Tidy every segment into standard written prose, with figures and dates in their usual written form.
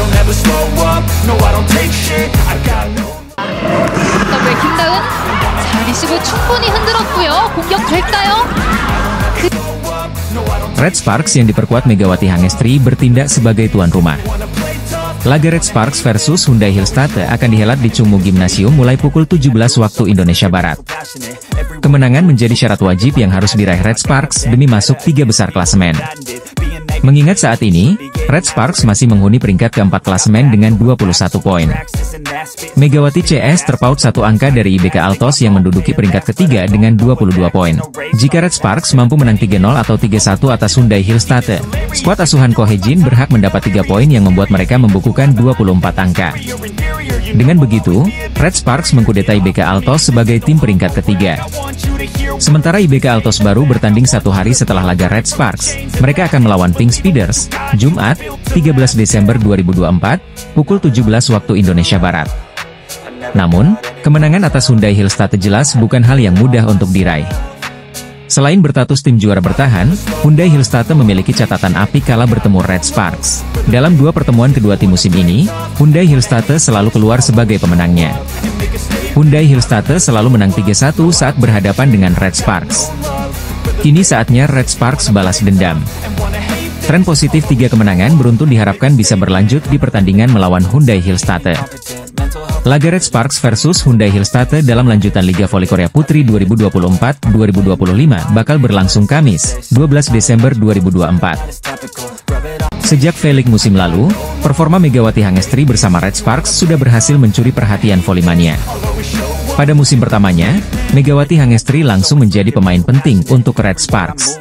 don't ever slow up, no I don't take shit, I got no. 더블 김다은, 자 리시브 충분히 흔들었고요. 공격 될까요? Red Sparks yang diperkuat Megawati Hangestri bertindak sebagai tuan rumah. Laga Red Sparks versus Hyundai Hillstatte akan dihelat di Chungmu Gymnasium mulai pukul 17 waktu Indonesia Barat. Kemenangan menjadi syarat wajib yang harus diraih Red Sparks demi masuk 3 besar klasemen. Mengingat saat ini, Red Sparks masih menghuni peringkat keempat klasemen dengan 21 poin. Megawati CS terpaut satu angka dari IBK Altos yang menduduki peringkat ketiga dengan 22 poin. Jika Red Sparks mampu menang 3-0 atau 3-1 atas Hyundai Hillstatte, skuad asuhan Ko Hye-jin berhak mendapat 3 poin yang membuat mereka membukukan 24 angka. Dengan begitu, Red Sparks mengkudeta IBK Altos sebagai tim peringkat ketiga. Sementara IBK Altos baru bertanding satu hari setelah laga Red Sparks. Mereka akan melawan Pink Speeders, Jumat, 13 Desember 2024, pukul 17 waktu Indonesia Barat. Namun, kemenangan atas Hyundai Hillstatte jelas bukan hal yang mudah untuk diraih. Selain berstatus tim juara bertahan, Hyundai Hillstatte memiliki catatan apik kala bertemu Red Sparks. Dalam 2 pertemuan kedua tim musim ini, Hyundai Hillstatte selalu keluar sebagai pemenangnya. Hyundai Hillstatte selalu menang 3-1 saat berhadapan dengan Red Sparks. Kini saatnya Red Sparks balas dendam. Tren positif 3 kemenangan beruntun diharapkan bisa berlanjut di pertandingan melawan Hyundai Hillstatte. Laga Red Sparks versus Hyundai Hillstatte dalam lanjutan Liga Voli Korea Putri 2024-2025 bakal berlangsung Kamis, 12 Desember 2024. Sejak V-League musim lalu, performa Megawati Hangestri bersama Red Sparks sudah berhasil mencuri perhatian volimania. Pada musim pertamanya, Megawati Hangestri langsung menjadi pemain penting untuk Red Sparks.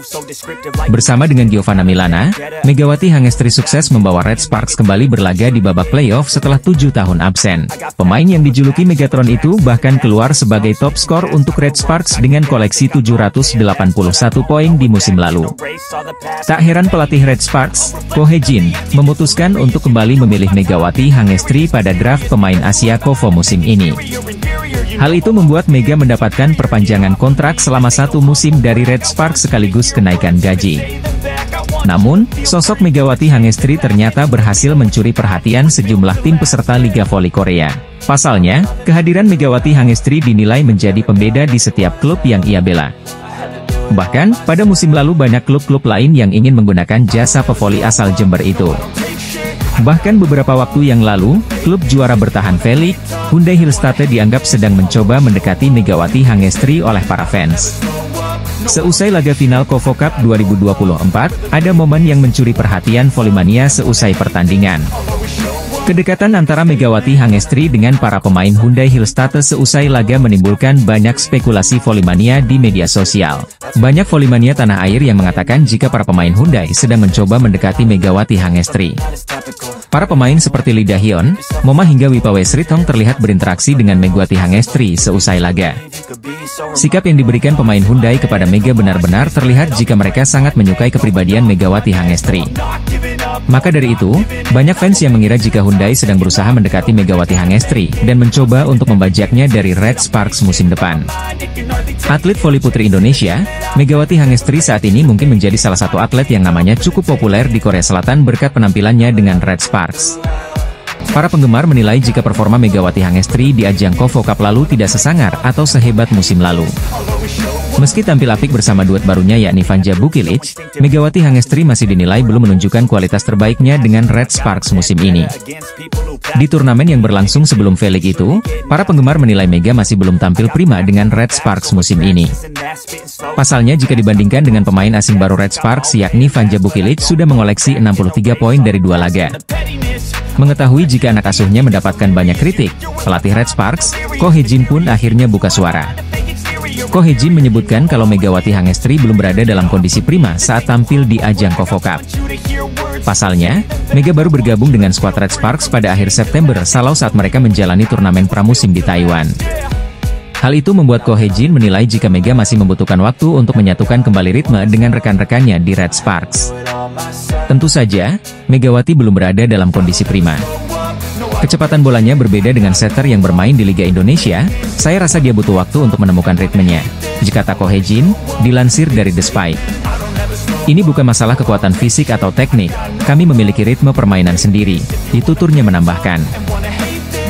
Bersama dengan Giovanna Milana, Megawati Hangestri sukses membawa Red Sparks kembali berlaga di babak playoff setelah 7 tahun absen. Pemain yang dijuluki Megatron itu bahkan keluar sebagai top skor untuk Red Sparks dengan koleksi 781 poin di musim lalu. Tak heran pelatih Red Sparks, Ko Hye-jin, memutuskan untuk kembali memilih Megawati Hangestri pada draft pemain Asia KOFO musim ini. Hal itu membuat Mega mendapatkan perpanjangan kontrak selama 1 musim dari Red Sparks sekaligus kenaikan gaji. Namun, sosok Megawati Hangestri ternyata berhasil mencuri perhatian sejumlah tim peserta Liga Voli Korea. Pasalnya, kehadiran Megawati Hangestri dinilai menjadi pembeda di setiap klub yang ia bela. Bahkan, pada musim lalu banyak klub-klub lain yang ingin menggunakan jasa pevoli asal Jember itu. Bahkan beberapa waktu yang lalu, klub juara bertahan V-League, Hyundai Hillstatte dianggap sedang mencoba mendekati Megawati Hangestri oleh para fans. Seusai laga final KOFO Cup 2024, ada momen yang mencuri perhatian volimania seusai pertandingan. Kedekatan antara Megawati Hangestri dengan para pemain Hyundai Hillstatte seusai laga menimbulkan banyak spekulasi volimania di media sosial. Banyak volimania tanah air yang mengatakan jika para pemain Hyundai sedang mencoba mendekati Megawati Hangestri. Para pemain seperti Lee Da-hyun, Moma hingga Wipawe Sritong terlihat berinteraksi dengan Megawati Hangestri seusai laga. Sikap yang diberikan pemain Hyundai kepada Mega benar-benar terlihat jika mereka sangat menyukai kepribadian Megawati Hangestri. Maka dari itu, banyak fans yang mengira jika Hyundai sedang berusaha mendekati Megawati Hangestri dan mencoba untuk membajaknya dari Red Sparks musim depan. Atlet voli putri Indonesia, Megawati Hangestri saat ini mungkin menjadi salah satu atlet yang namanya cukup populer di Korea Selatan berkat penampilannya dengan Red Sparks. Para penggemar menilai jika performa Megawati Hangestri di ajang KOFO Cup lalu tidak sesangar atau sehebat musim lalu. Meski tampil apik bersama duet barunya yakni Vanja Bukilic, Megawati Hangestri masih dinilai belum menunjukkan kualitas terbaiknya dengan Red Sparks musim ini. Di turnamen yang berlangsung sebelum V-League itu, para penggemar menilai Mega masih belum tampil prima dengan Red Sparks musim ini. Pasalnya jika dibandingkan dengan pemain asing baru Red Sparks yakni Vanja Bukilic sudah mengoleksi 63 poin dari 2 laga. Mengetahui jika anak asuhnya mendapatkan banyak kritik, pelatih Red Sparks, Ko Hye-jin pun akhirnya buka suara. Ko Hye-jin menyebutkan kalau Megawati Hangestri belum berada dalam kondisi prima saat tampil di ajang KOFO Cup. Pasalnya, Mega baru bergabung dengan skuad Red Sparks pada akhir September salau saat mereka menjalani turnamen pramusim di Taiwan. Hal itu membuat Ko Hye-jin menilai jika Mega masih membutuhkan waktu untuk menyatukan kembali ritme dengan rekan-rekannya di Red Sparks. Tentu saja, Megawati belum berada dalam kondisi prima. Kecepatan bolanya berbeda dengan setter yang bermain di Liga Indonesia, saya rasa dia butuh waktu untuk menemukan ritmenya. Jika Ko Hye-jin, dilansir dari The Spike. Ini bukan masalah kekuatan fisik atau teknik, kami memiliki ritme permainan sendiri, dituturnya menambahkan.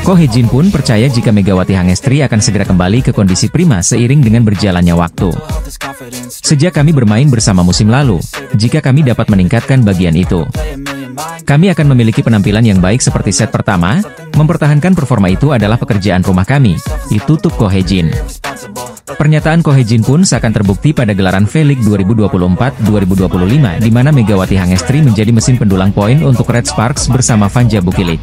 Ko Hee-jin pun percaya jika Megawati Hangestri akan segera kembali ke kondisi prima seiring dengan berjalannya waktu. Sejak kami bermain bersama musim lalu, jika kami dapat meningkatkan bagian itu, kami akan memiliki penampilan yang baik seperti set pertama. Mempertahankan performa itu adalah pekerjaan rumah kami, ditutup Ko Hee-jin. Pernyataan Ko Hee-jin pun seakan terbukti pada gelaran V-League 2024-2025 di mana Megawati Hangestri menjadi mesin pendulang poin untuk Red Sparks bersama Vanja Bukilic.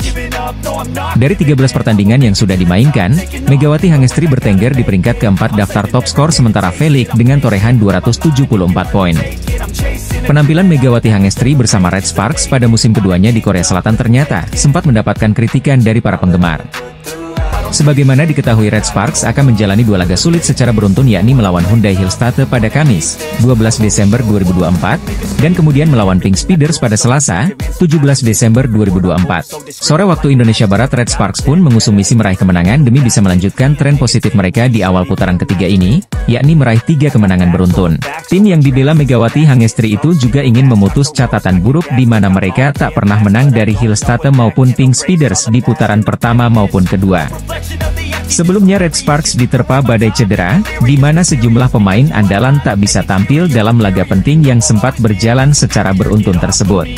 Dari 13 pertandingan yang sudah dimainkan, Megawati Hangestri bertengger di peringkat keempat daftar top skor sementara V-League dengan torehan 274 poin. Penampilan Megawati Hangestri bersama Red Sparks pada musim keduanya di Korea Selatan ternyata sempat mendapatkan kritikan dari para penggemar. Sebagaimana diketahui, Red Sparks akan menjalani 2 laga sulit secara beruntun, yakni melawan Hyundai Hillstate pada Kamis, 12 Desember 2024, dan kemudian melawan Pink Speeders pada Selasa, 17 Desember 2024. Sore waktu Indonesia Barat, Red Sparks pun mengusung misi meraih kemenangan demi bisa melanjutkan tren positif mereka di awal putaran ketiga ini, yakni meraih 3 kemenangan beruntun. Tim yang dibela Megawati Hangestri itu juga ingin memutus catatan buruk di mana mereka tak pernah menang dari Hillstate maupun Pink Speeders di putaran pertama maupun kedua. Sebelumnya Red Sparks diterpa badai cedera, di mana sejumlah pemain andalan tak bisa tampil dalam laga penting yang sempat berjalan secara beruntun tersebut.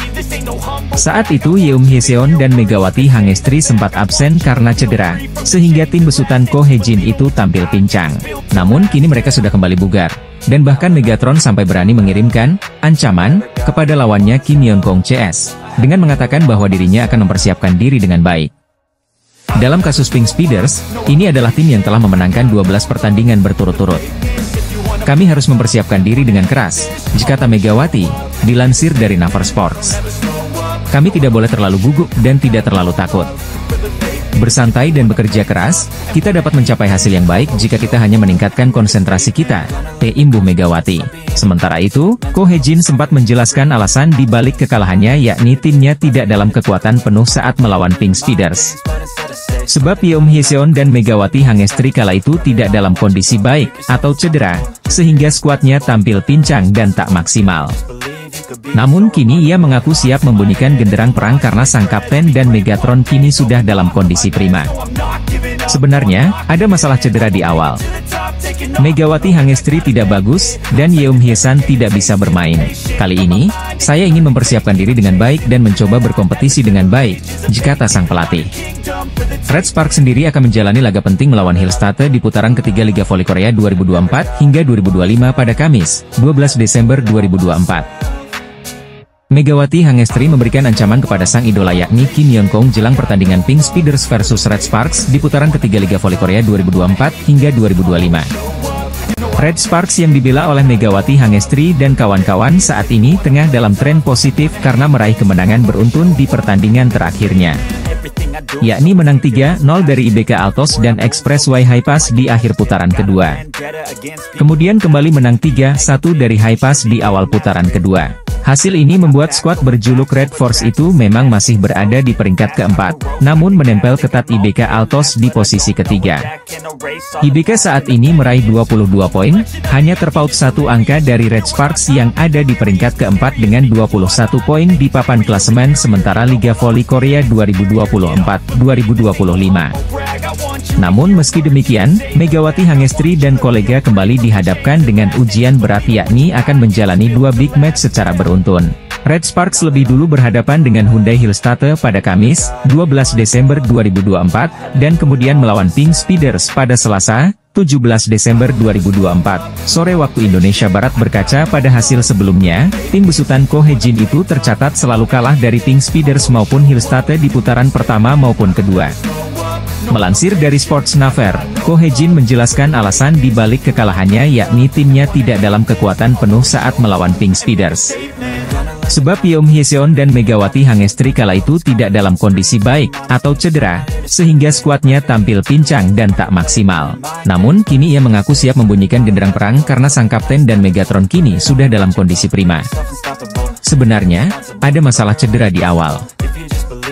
Saat itu Yeom Hyeseon dan Megawati Hangestri sempat absen karena cedera, sehingga tim besutan Ko Hee-jin itu tampil pincang. Namun kini mereka sudah kembali bugar, dan bahkan Megatron sampai berani mengirimkan ancaman kepada lawannya Kim Yeon-kong CS, dengan mengatakan bahwa dirinya akan mempersiapkan diri dengan baik. Dalam kasus Pink Speeders, ini adalah tim yang telah memenangkan 12 pertandingan berturut-turut. Kami harus mempersiapkan diri dengan keras, kata Megawati, dilansir dari Naver Sports. Kami tidak boleh terlalu gugup dan tidak terlalu takut. Bersantai dan bekerja keras, kita dapat mencapai hasil yang baik jika kita hanya meningkatkan konsentrasi kita, imbuh Megawati. Sementara itu, Ko Hee-jin sempat menjelaskan alasan di balik kekalahannya, yakni timnya tidak dalam kekuatan penuh saat melawan Pink Speeders. Sebab Yeom Hyeseon dan Megawati Hangestri kala itu tidak dalam kondisi baik, atau cedera, sehingga skuadnya tampil pincang dan tak maksimal. Namun kini ia mengaku siap membunyikan genderang perang karena sang kapten dan Megatron kini sudah dalam kondisi prima. Sebenarnya, ada masalah cedera di awal. Megawati Hangestri tidak bagus, dan Yeom Hyesan tidak bisa bermain. Kali ini, saya ingin mempersiapkan diri dengan baik dan mencoba berkompetisi dengan baik, kata sang pelatih. Red Sparks sendiri akan menjalani laga penting melawan Hillstate di putaran ketiga Liga Voli Korea 2024 hingga 2025 pada Kamis, 12 Desember 2024. Megawati Hangestri memberikan ancaman kepada sang idola yakni Kim Yeon-kong jelang pertandingan Pink Speeders versus Red Sparks di putaran ketiga Liga Voli Korea 2024 hingga 2025. Red Sparks yang dibela oleh Megawati Hangestri dan kawan-kawan saat ini tengah dalam tren positif karena meraih kemenangan beruntun di pertandingan terakhirnya, yakni menang 3-0 dari IBK Altos dan Expressway Hi-Pass di akhir putaran kedua. Kemudian kembali menang 3-1 dari Hi-Pass di awal putaran kedua. Hasil ini membuat skuad berjuluk Red Force itu memang masih berada di peringkat keempat, namun menempel ketat IBK Altos di posisi ketiga. IBK saat ini meraih 22 poin, hanya terpaut 1 angka dari Red Sparks yang ada di peringkat keempat dengan 21 poin di papan klasemen sementara Liga Voli Korea 2024-2025. Namun meski demikian, Megawati Hangestri dan kolega kembali dihadapkan dengan ujian berat yakni akan menjalani 2 big match secara beruntun. Red Sparks lebih dulu berhadapan dengan Hyundai Hillstate pada Kamis, 12 Desember 2024, dan kemudian melawan Pink Speeders pada Selasa, 17 Desember 2024. Sore waktu Indonesia Barat. Berkaca pada hasil sebelumnya, tim besutan Ko Hee-jin itu tercatat selalu kalah dari Pink Speeders maupun Hillstate di putaran pertama maupun kedua. Melansir dari Sports Naver, Ko Hee-jin menjelaskan alasan di balik kekalahannya yakni timnya tidak dalam kekuatan penuh saat melawan Pink Speeders. Sebab Yeom Hyeseon dan Megawati Hangestri kala itu tidak dalam kondisi baik, atau cedera, sehingga skuadnya tampil pincang dan tak maksimal. Namun kini ia mengaku siap membunyikan genderang perang karena sang kapten dan Megatron kini sudah dalam kondisi prima. Sebenarnya, ada masalah cedera di awal.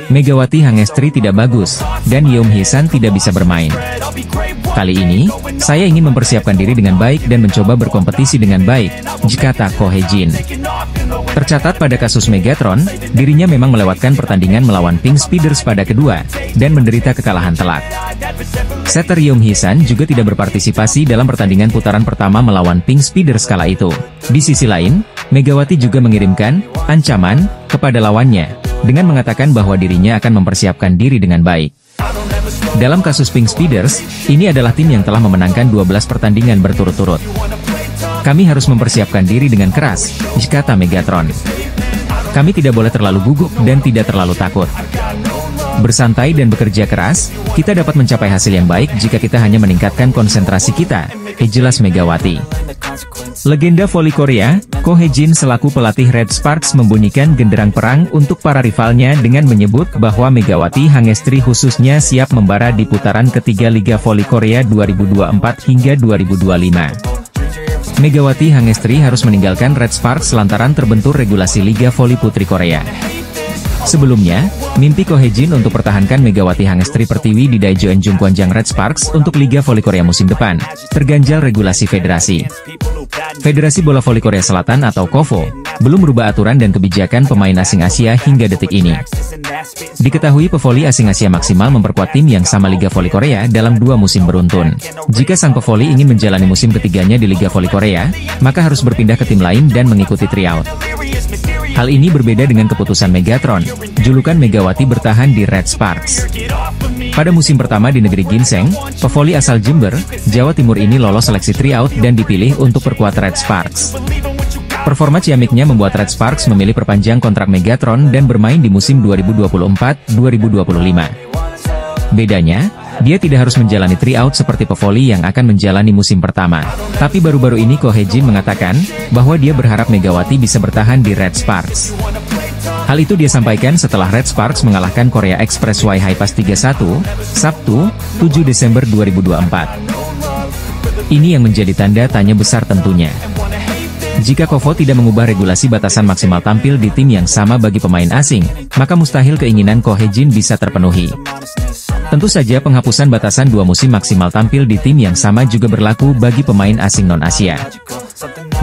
Megawati Hangestri tidak bagus, dan Yeom Hyesan tidak bisa bermain. Kali ini, saya ingin mempersiapkan diri dengan baik dan mencoba berkompetisi dengan baik, kata Ko Hee-jin. Tercatat pada kasus Megatron, dirinya memang melewatkan pertandingan melawan Pink Speeders pada kedua, dan menderita kekalahan telak. Setter Young Hee-san juga tidak berpartisipasi dalam pertandingan putaran pertama melawan Pink Speeders kala itu. Di sisi lain, Megawati juga mengirimkan ancaman kepada lawannya, dengan mengatakan bahwa dirinya akan mempersiapkan diri dengan baik. Dalam kasus Pink Speeders, ini adalah tim yang telah memenangkan 12 pertandingan berturut-turut. Kami harus mempersiapkan diri dengan keras, kata Megatron. Kami tidak boleh terlalu gugup dan tidak terlalu takut. Bersantai dan bekerja keras, kita dapat mencapai hasil yang baik jika kita hanya meningkatkan konsentrasi kita, jelas Megawati. Legenda voli Korea, Ko Hye-jin selaku pelatih Red Sparks membunyikan genderang perang untuk para rivalnya dengan menyebut bahwa Megawati Hangestri khususnya siap membara di putaran ketiga Liga Voli Korea 2024 hingga 2025. Megawati Hangestri harus meninggalkan Red Sparks lantaran terbentur regulasi Liga Voli Putri Korea. Sebelumnya, mimpi Ko Hye-jin untuk pertahankan Megawati Hangestri Pertiwi di Daejeon Jungkwanjang Red Sparks untuk Liga Voli Korea musim depan, terganjal regulasi federasi. Federasi Bola Voli Korea Selatan atau KOVO, belum merubah aturan dan kebijakan pemain asing Asia hingga detik ini. Diketahui pevoli asing Asia maksimal memperkuat tim yang sama Liga Voli Korea dalam 2 musim beruntun. Jika sang pevoli ingin menjalani musim ketiganya di Liga Voli Korea, maka harus berpindah ke tim lain dan mengikuti tryout. Hal ini berbeda dengan keputusan Megatron, julukan Megawati bertahan di Red Sparks. Pada musim pertama di negeri ginseng, pevoli asal Jember, Jawa Timur ini lolos seleksi tryout dan dipilih untuk perkuat Red Sparks. Performa ciamiknya membuat Red Sparks memilih perpanjang kontrak Megatron dan bermain di musim 2024-2025. Bedanya, dia tidak harus menjalani tryout seperti pevoli yang akan menjalani musim pertama. Tapi baru-baru ini Ko Hye-jin mengatakan bahwa dia berharap Megawati bisa bertahan di Red Sparks. Hal itu dia sampaikan setelah Red Sparks mengalahkan Korea Express Y Hi-Pass 3-1, Sabtu, 7 Desember 2024. Ini yang menjadi tanda tanya besar tentunya. Jika KOVO tidak mengubah regulasi batasan maksimal tampil di tim yang sama bagi pemain asing, maka mustahil keinginan Ko Hye-jin bisa terpenuhi. Tentu saja penghapusan batasan 2 musim maksimal tampil di tim yang sama juga berlaku bagi pemain asing non-Asia.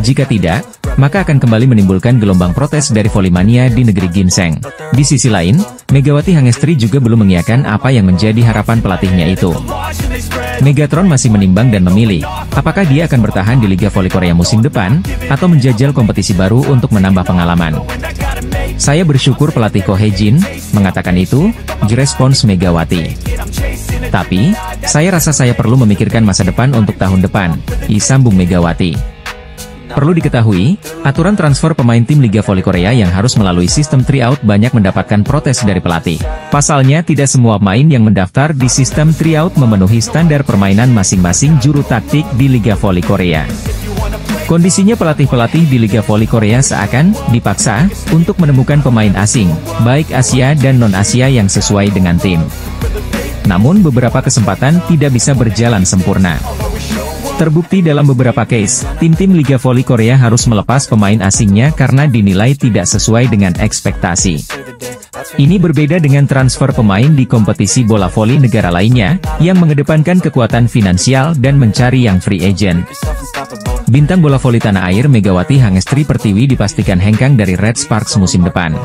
Jika tidak, maka akan kembali menimbulkan gelombang protes dari volimania di negeri ginseng. Di sisi lain, Megawati Hangestri juga belum mengiyakan apa yang menjadi harapan pelatihnya itu. Megatron masih menimbang dan memilih, apakah dia akan bertahan di Liga Voli Korea musim depan, atau menjajal kompetisi baru untuk menambah pengalaman. Saya bersyukur pelatih Ko Hye-jin mengatakan itu, respons Megawati. Tapi, saya rasa saya perlu memikirkan masa depan untuk tahun depan, sambung Megawati. Perlu diketahui, aturan transfer pemain tim Liga Voli Korea yang harus melalui sistem tryout banyak mendapatkan protes dari pelatih. Pasalnya tidak semua pemain yang mendaftar di sistem tryout memenuhi standar permainan masing-masing juru taktik di Liga Voli Korea. Kondisinya pelatih-pelatih di Liga Voli Korea seakan dipaksa untuk menemukan pemain asing, baik Asia dan non-Asia yang sesuai dengan tim. Namun beberapa kesempatan tidak bisa berjalan sempurna. Terbukti dalam beberapa case, tim-tim Liga Voli Korea harus melepas pemain asingnya karena dinilai tidak sesuai dengan ekspektasi. Ini berbeda dengan transfer pemain di kompetisi bola voli negara lainnya, yang mengedepankan kekuatan finansial dan mencari yang free agent. Bintang bola voli tanah air Megawati Hangestri Pertiwi dipastikan hengkang dari Red Sparks musim depan.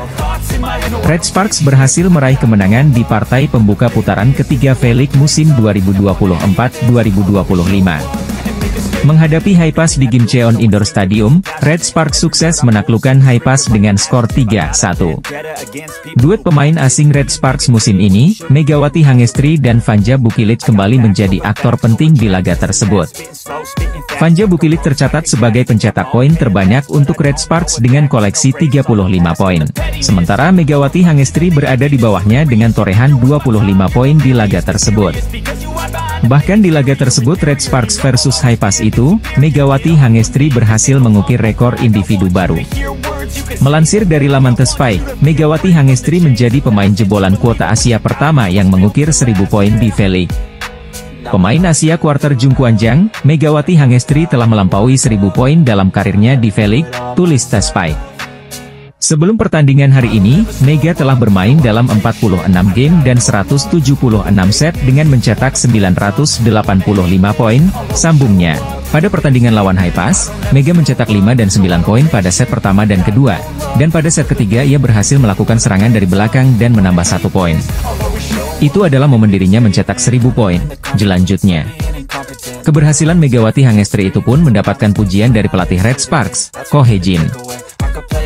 Red Sparks berhasil meraih kemenangan di partai pembuka putaran ketiga V-League musim 2024-2025. Menghadapi Hi-Pass di Gimcheon Indoor Stadium, Red Sparks sukses menaklukkan Hi-Pass dengan skor 3-1. Duet pemain asing Red Sparks musim ini, Megawati Hangestri dan Vanja Bukilic kembali menjadi aktor penting di laga tersebut. Vanja Bukilic tercatat sebagai pencetak poin terbanyak untuk Red Sparks dengan koleksi 35 poin. Sementara Megawati Hangestri berada di bawahnya dengan torehan 25 poin di laga tersebut. Bahkan di laga tersebut Red Sparks versus Hi-Pass itu, Megawati Hangestri berhasil mengukir rekor individu baru. Melansir dari laman The Spike, Megawati Hangestri menjadi pemain jebolan kuota Asia pertama yang mengukir 1000 poin di V-League. Pemain Asia kuarter Jungkwanjang, Megawati Hangestri telah melampaui 1000 poin dalam karirnya di V-League, tulis The Spike. Sebelum pertandingan hari ini, Mega telah bermain dalam 46 game dan 176 set dengan mencetak 985 poin, sambungnya. Pada pertandingan lawan Hi-Pass, Mega mencetak 5 dan 9 poin pada set pertama dan kedua, Dan pada set ketiga ia berhasil melakukan serangan dari belakang dan menambah 1 poin. Itu adalah momen dirinya mencetak 1000 poin. Selanjutnya, keberhasilan Megawati Hangestri itu pun mendapatkan pujian dari pelatih Red Sparks, Ko Hye-jin.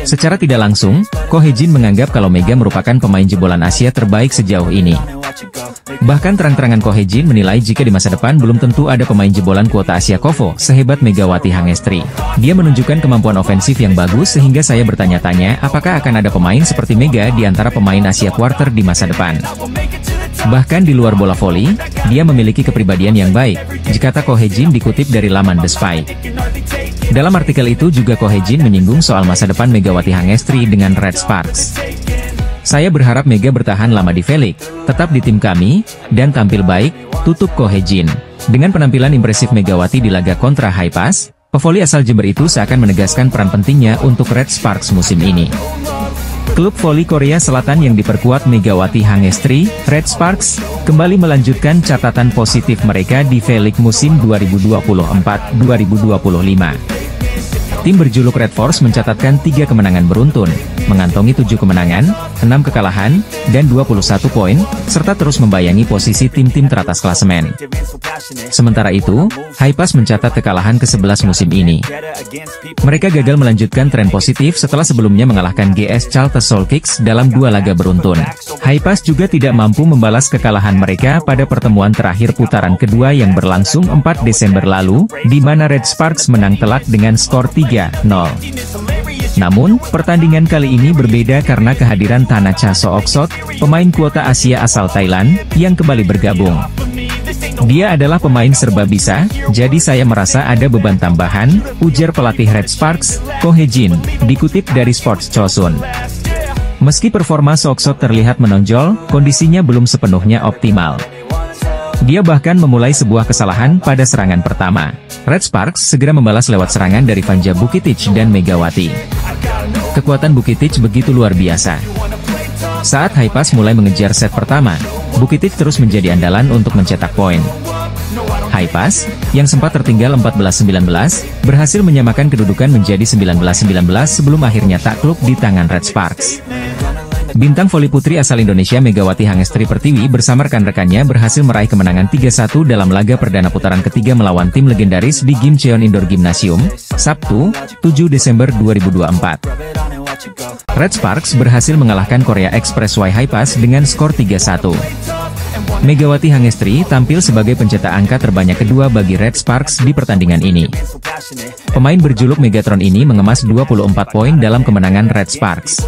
Secara tidak langsung, Ko Hye-jin menganggap kalau Mega merupakan pemain jebolan Asia terbaik sejauh ini. Bahkan terang-terangan Ko Hye-jin menilai jika di masa depan belum tentu ada pemain jebolan kuota Asia KOFO sehebat Megawati Hangestri. Dia menunjukkan kemampuan ofensif yang bagus sehingga saya bertanya-tanya apakah akan ada pemain seperti Mega di antara pemain Asia Quarter di masa depan. Bahkan di luar bola voli, dia memiliki kepribadian yang baik, jika Ko Hye-jin dikutip dari laman The Spy. Dalam artikel itu juga Ko Hye-jin menyinggung soal masa depan Megawati Hangestri dengan Red Sparks. Saya berharap Mega bertahan lama di V-League, tetap di tim kami, dan tampil baik, tutup Ko Hye-jin. Dengan penampilan impresif Megawati di laga kontra Haipas, pevoli asal Jember itu seakan menegaskan peran pentingnya untuk Red Sparks musim ini. Klub voli Korea Selatan yang diperkuat Megawati Hangestri, Red Sparks, kembali melanjutkan catatan positif mereka di V-League musim 2024-2025. Tim berjuluk Red Force mencatatkan 3 kemenangan beruntun, mengantongi 7 kemenangan, 6 kekalahan, dan 21 poin, serta terus membayangi posisi tim-tim teratas klasemen. Sementara itu, Haipas mencatat kekalahan ke-11 musim ini. Mereka gagal melanjutkan tren positif setelah sebelumnya mengalahkan GS Charter Soul Kicks dalam 2 laga beruntun. Haipas juga tidak mampu membalas kekalahan mereka pada pertemuan terakhir putaran kedua yang berlangsung 4 Desember lalu, di mana Red Sparks menang telak dengan skor 3-0. Namun, pertandingan kali ini berbeda karena kehadiran Thanacha Sooksot, pemain kuota Asia asal Thailand, yang kembali bergabung. Dia adalah pemain serba bisa, jadi saya merasa ada beban tambahan, ujar pelatih Red Sparks, Ko Hye-jin, dikutip dari Sports Chosun. Meski performa Sooksot terlihat menonjol, kondisinya belum sepenuhnya optimal. Dia bahkan memulai sebuah kesalahan pada serangan pertama. Red Sparks segera membalas lewat serangan dari Vanja Vukitic dan Megawati. Kekuatan Vukitic begitu luar biasa. Saat Haipas mulai mengejar set pertama, Vukitic terus menjadi andalan untuk mencetak poin. Haipas, yang sempat tertinggal 14-19, berhasil menyamakan kedudukan menjadi 19-19 sebelum akhirnya takluk di tangan Red Sparks. Bintang voli putri asal Indonesia Megawati Hangestri Pertiwi bersama rekan-rekannya berhasil meraih kemenangan 3-1 dalam laga perdana putaran ketiga melawan tim legendaris di Gimcheon Indoor Gymnasium, Sabtu, 7 Desember 2024. Red Sparks berhasil mengalahkan Korea Express Y Haipas dengan skor 3-1. Megawati Hangestri tampil sebagai pencetak angka terbanyak kedua bagi Red Sparks di pertandingan ini. Pemain berjuluk Megatron ini mengemas 24 poin dalam kemenangan Red Sparks.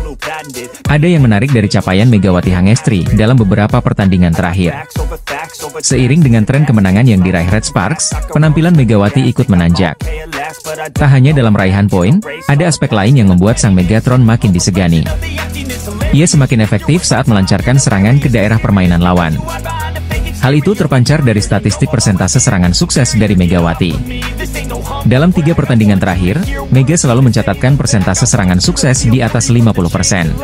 Ada yang menarik dari capaian Megawati Hangestri dalam beberapa pertandingan terakhir. Seiring dengan tren kemenangan yang diraih Red Sparks, penampilan Megawati ikut menanjak. Tak hanya dalam raihan poin, ada aspek lain yang membuat sang Megatron makin disegani. Ia semakin efektif saat melancarkan serangan ke daerah permainan lawan. Hal itu terpancar dari statistik persentase serangan sukses dari Megawati. Dalam 3 pertandingan terakhir, Mega selalu mencatatkan persentase serangan sukses di atas 50%.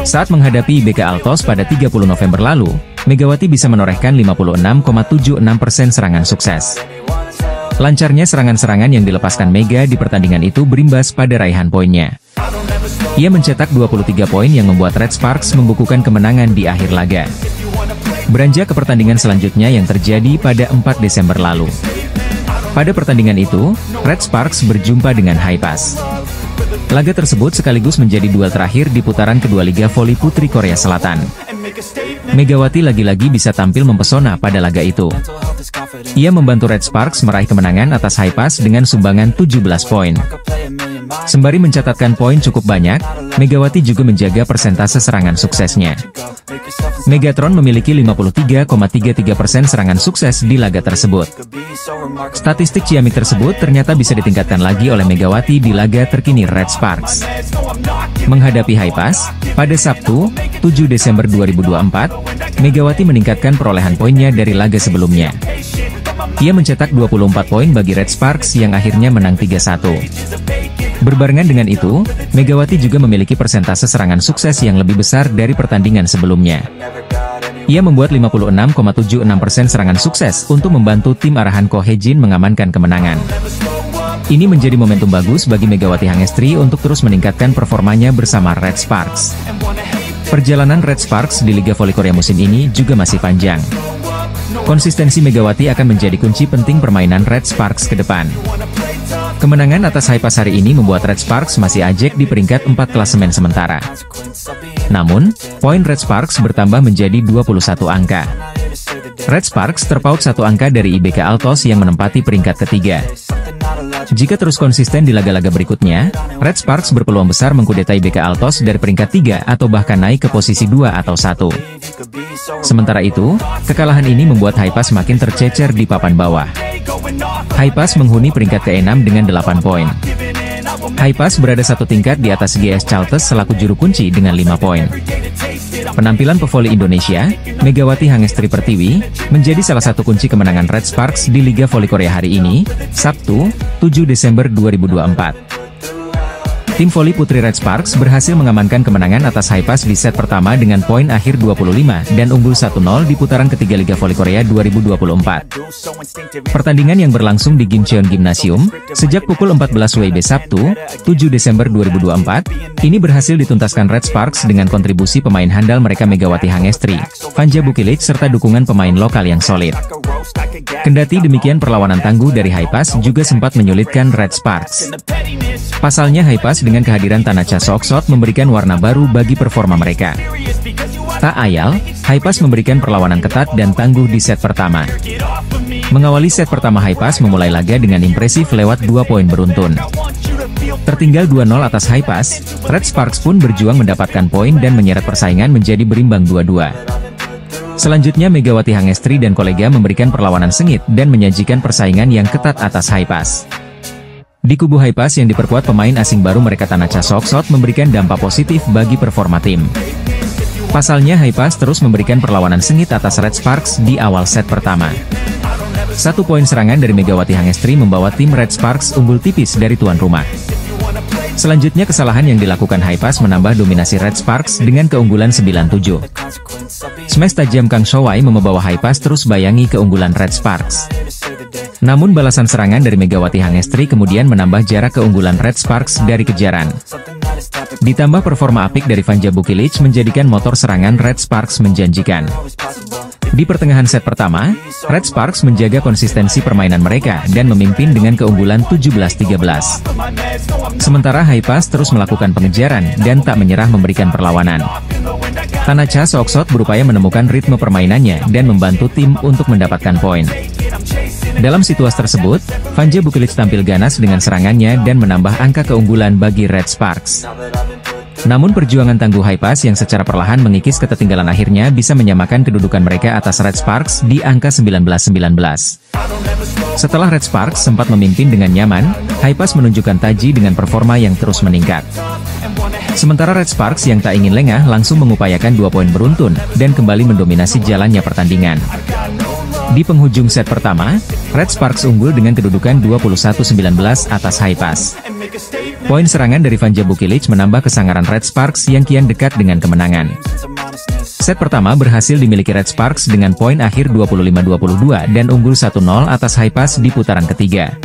Saat menghadapi IBK Altos pada 30 November lalu, Megawati bisa menorehkan 56,76% serangan sukses. Lancarnya serangan-serangan yang dilepaskan Mega di pertandingan itu berimbas pada raihan poinnya. Ia mencetak 23 poin yang membuat Red Sparks membukukan kemenangan di akhir laga. Beranjak ke pertandingan selanjutnya yang terjadi pada 4 Desember lalu. Pada pertandingan itu, Red Sparks berjumpa dengan Haipas. Laga tersebut sekaligus menjadi duel terakhir di putaran kedua Liga Voli Putri Korea Selatan. Megawati lagi-lagi bisa tampil mempesona pada laga itu. Ia membantu Red Sparks meraih kemenangan atas Haipas dengan sumbangan 17 poin. Sembari mencatatkan poin cukup banyak, Megawati juga menjaga persentase serangan suksesnya. Megatron memiliki 53,33% serangan sukses di laga tersebut. Statistik ciamik tersebut ternyata bisa ditingkatkan lagi oleh Megawati di laga terkini Red Sparks. Menghadapi Haipas, pada Sabtu, 7 Desember 2024, Megawati meningkatkan perolehan poinnya dari laga sebelumnya. Ia mencetak 24 poin bagi Red Sparks yang akhirnya menang 3-1. Berbarengan dengan itu, Megawati juga memiliki persentase serangan sukses yang lebih besar dari pertandingan sebelumnya. Ia membuat 56,76% serangan sukses untuk membantu tim arahan Ko Hye-jin mengamankan kemenangan. Ini menjadi momentum bagus bagi Megawati Hangestri untuk terus meningkatkan performanya bersama Red Sparks. Perjalanan Red Sparks di Liga Voli Korea musim ini juga masih panjang. Konsistensi Megawati akan menjadi kunci penting permainan Red Sparks ke depan. Kemenangan atas Haipas hari ini membuat Red Sparks masih ajak di peringkat 4 klasemen sementara. Namun, poin Red Sparks bertambah menjadi 21 angka. Red Sparks terpaut 1 angka dari IBK Altos yang menempati peringkat ketiga. Jika terus konsisten di laga-laga berikutnya, Red Sparks berpeluang besar mengkudeta IBK Altos dari peringkat 3 atau bahkan naik ke posisi 2 atau 1. Sementara itu, kekalahan ini membuat Haipas makin tercecer di papan bawah. Haipas menghuni peringkat ke-6 dengan 8 poin. Haipas berada satu tingkat di atas GS Chalters selaku juru kunci dengan 5 poin. Penampilan pevoli Indonesia, Megawati Hangestri Pertiwi, menjadi salah satu kunci kemenangan Red Sparks di Liga Voli Korea hari ini, Sabtu, 7 Desember 2024. Tim voli putri Red Sparks berhasil mengamankan kemenangan atas Haipas di set pertama dengan poin akhir 25 dan unggul 1-0 di putaran ketiga Liga Voli Korea 2024. Pertandingan yang berlangsung di Gimcheon Gymnasium, sejak pukul 14 WIB Sabtu, 7 Desember 2024, ini berhasil dituntaskan Red Sparks dengan kontribusi pemain handal mereka Megawati Hangestri, Vanja Bukilic serta dukungan pemain lokal yang solid. Kendati demikian perlawanan tangguh dari Haipas juga sempat menyulitkan Red Sparks. Pasalnya Haipas dengan kehadiran Tanacha Soksot memberikan warna baru bagi performa mereka. Tak ayal, Haipas memberikan perlawanan ketat dan tangguh di set pertama. Mengawali set pertama Haipas memulai laga dengan impresif lewat 2 poin beruntun. Tertinggal 2-0 atas Haipas, Red Sparks pun berjuang mendapatkan poin dan menyeret persaingan menjadi berimbang 2-2. Selanjutnya Megawati Hangestri dan kolega memberikan perlawanan sengit dan menyajikan persaingan yang ketat atas Haipas. Di kubu Haipas yang diperkuat pemain asing baru mereka Tanacha Soksot memberikan dampak positif bagi performa tim. Pasalnya Haipas terus memberikan perlawanan sengit atas Red Sparks di awal set pertama. 1 poin serangan dari Megawati Hangestri membawa tim Red Sparks unggul tipis dari tuan rumah. Selanjutnya kesalahan yang dilakukan Haipas menambah dominasi Red Sparks dengan keunggulan 9-7. Smash tajam Kang Showai membawa Haipas terus bayangi keunggulan Red Sparks. Namun balasan serangan dari Megawati Hangestri kemudian menambah jarak keunggulan Red Sparks dari kejaran. Ditambah performa apik dari Vanja Bukilic menjadikan motor serangan Red Sparks menjanjikan. Di pertengahan set pertama, Red Sparks menjaga konsistensi permainan mereka dan memimpin dengan keunggulan 17-13. Sementara Haipas terus melakukan pengejaran dan tak menyerah memberikan perlawanan. Tanacha Soksot berupaya menemukan ritme permainannya dan membantu tim untuk mendapatkan poin. Dalam situasi tersebut, Vanja Bukilic tampil ganas dengan serangannya dan menambah angka keunggulan bagi Red Sparks. Namun perjuangan tangguh Haipas yang secara perlahan mengikis ketertinggalan akhirnya bisa menyamakan kedudukan mereka atas Red Sparks di angka 19-19. Setelah Red Sparks sempat memimpin dengan nyaman, Haipas menunjukkan taji dengan performa yang terus meningkat. Sementara Red Sparks yang tak ingin lengah langsung mengupayakan 2 poin beruntun dan kembali mendominasi jalannya pertandingan. Di penghujung set pertama, Red Sparks unggul dengan kedudukan 21-19 atas Haipas. Poin serangan dari Vanja Bukilic menambah kesangaran Red Sparks yang kian dekat dengan kemenangan. Set pertama berhasil dimiliki Red Sparks dengan poin akhir 25-22 dan unggul 1-0 atas Haipas di putaran ketiga.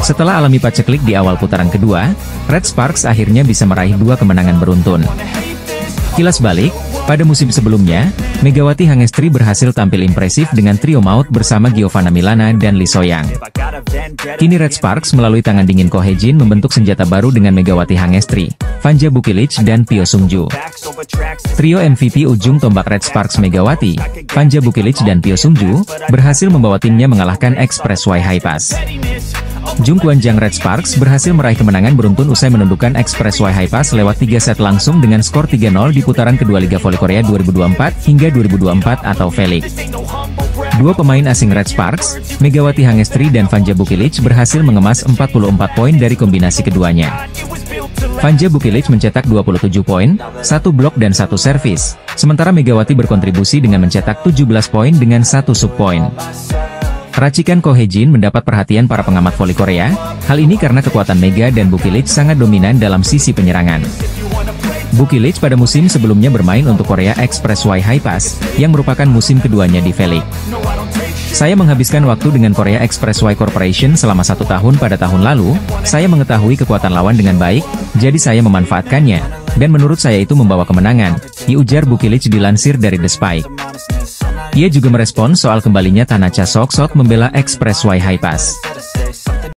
Setelah alami paceklik di awal putaran kedua, Red Sparks akhirnya bisa meraih 2 kemenangan beruntun. Kilas balik, pada musim sebelumnya, Megawati Hangestri berhasil tampil impresif dengan trio maut bersama Giovanna Milana dan Lee Soyang. Kini Red Sparks melalui tangan dingin Ko Hye-jin membentuk senjata baru dengan Megawati Hangestri, Vanja Bukilic dan Pyo Sung-ju. Trio MVP ujung tombak Red Sparks Megawati, Vanja Bukilic dan Pyo Sung-ju, berhasil membawa timnya mengalahkan Express Y Haipas. Jung Kwan-jang Red Sparks berhasil meraih kemenangan beruntun usai menundukkan Express Y Haipas lewat 3 set langsung dengan skor 3-0 di putaran kedua Liga Voli Korea 2024 hingga 2024 atau V-League. 2 pemain asing Red Sparks, Megawati Hangestri dan Vanja Bukilic berhasil mengemas 44 poin dari kombinasi keduanya. Vanja Bukilic mencetak 27 poin, 1 blok dan 1 servis, sementara Megawati berkontribusi dengan mencetak 17 poin dengan 1 sub poin. Racikan Ko Hye-jin mendapat perhatian para pengamat voli Korea, hal ini karena kekuatan Mega dan Bukilic sangat dominan dalam sisi penyerangan. Bukilic pada musim sebelumnya bermain untuk Korea Express Y Haipas, yang merupakan musim keduanya di V-League. Saya menghabiskan waktu dengan Korea Expressway Corporation selama 1 tahun pada tahun lalu, saya mengetahui kekuatan lawan dengan baik, jadi saya memanfaatkannya, dan menurut saya itu membawa kemenangan, diujar Bukilic dilansir dari The Spike. Ia juga merespons soal kembalinya Tanacha Sok membela Expressway High Pass.